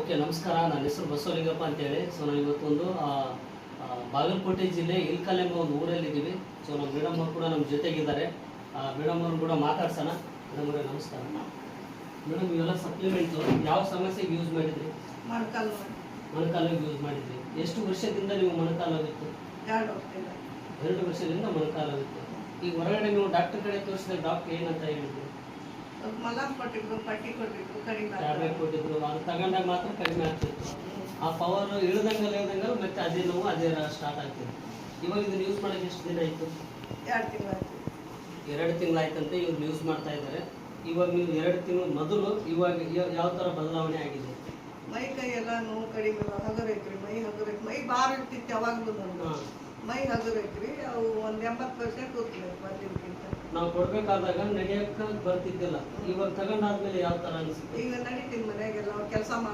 Okay, ನಮಸ್ಕಾರ. ನನ್ನ ಹೆಸರು ಬಸವಲಿಂಗಪ್ಪ ಅಂತೇಳಿ. ಸೊ ನಾವು ಇವತ್ತೊಂದು ಬಾಗಲಕೋಟೆ ಜಿಲ್ಲೆ ಇಲ್ಕಲ್ ಎಂಬ ಒಂದು ಊರಲ್ಲಿದ್ದೀವಿ. ಸೊ ನಮ್ಮ ಮೇಡಮ್ ಅವರು ಕೂಡ ನಮ್ಮ ಜೊತೆಗಿದ್ದಾರೆ. ಮೇಡಮ್ ಅವ್ರು ಕೂಡ ಮಾತಾಡ್ಸೋಣ. ಮೇಡಮ್ ಅವರೇ ನಮಸ್ಕಾರ. ಮೇಡಮ್, ಇವೆಲ್ಲ ಸಪ್ಲಿಮೆಂಟು ಯಾವ ಸಮಸ್ಯೆಗೆ ಯೂಸ್ ಮಾಡಿದ್ರಿ? ಮೊಣಕಾಲಿಗೆ ಯೂಸ್ ಮಾಡಿದ್ರಿ. ಎಷ್ಟು ವರ್ಷದಿಂದ ನೀವು ಮೊಣಕಾಲಾಗಿತ್ತು? 2 ವರ್ಷದಿಂದ ಮೊಣಕಾಲಾಗಿತ್ತು. ಈಗ ಹೊರಗಡೆ ನೀವು ಡಾಕ್ಟರ್ ಕಡೆ ತೋರಿಸಿದ ಡಾಕ್ಟರ್ ಏನಂತ ಹೇಳಿದ್ರು? ಟ್ಯಾಬ್ಲೆಟ್ ಕೊಟ್ಟಿದ್ರು. ಅದು ತಗೊಂಡಾಗ ಮಾತ್ರ ಕಡಿಮೆ ಆಗ್ತಿತ್ತು. ಆ ಪವರ್ ಇಳ್ದಂಗಲ್ಲ ಮತ್ತೆ ಅದೇ ನೋವು ಅದೇ ಸ್ಟಾರ್ಟ್ ಆಗ್ತಿತ್ತು. ಇವಾಗ ಇದನ್ನ ಯೂಸ್ ಮಾಡೋಕೆ ಎಷ್ಟು ದಿನ ಆಯಿತು? 2 ತಿಂಗಳಾಯ್ತಂತೆ ಇವ್ರು ಯೂಸ್ ಮಾಡ್ತಾ ಇದ್ದಾರೆ. ಇವಾಗ ನೀವು 2 ತಿಂಗಳು ಮೊದಲು ಇವಾಗ ಯಾವ ಥರ ಬದಲಾವಣೆ ಆಗಿದೆ? ಮೈ ಕೈ ಎಲ್ಲ ನೋವು ಕಡಿಮೆ ಹಗರೈತ್ರಿ. ಮೈ ಭಾರ ಇರ್ತಿತ್ತು ಯಾವಾಗಲೂ. ಮೈ ಹಗರೈತ್ರಿ. ಅವು 80% ಹೋಗ್ತಿದೆ ಮೊದಲಿಗಿಂತ. ನಾವು ಕೊಡ್ಬೇಕಾದಾಗ ನಡೆಯಕ್ಕೆ ಬರ್ತಿದ್ದಿಲ್ಲ. ಇವಾಗ ತಗೊಂಡಾದ್ಮೇಲೆ ಯಾವ ಥರ ಅನಿಸುತ್ತೆ? ಈಗ ನಡೀತೀನಿ, ಮನೆಯಾಗೆಲ್ಲ ಕೆಲಸ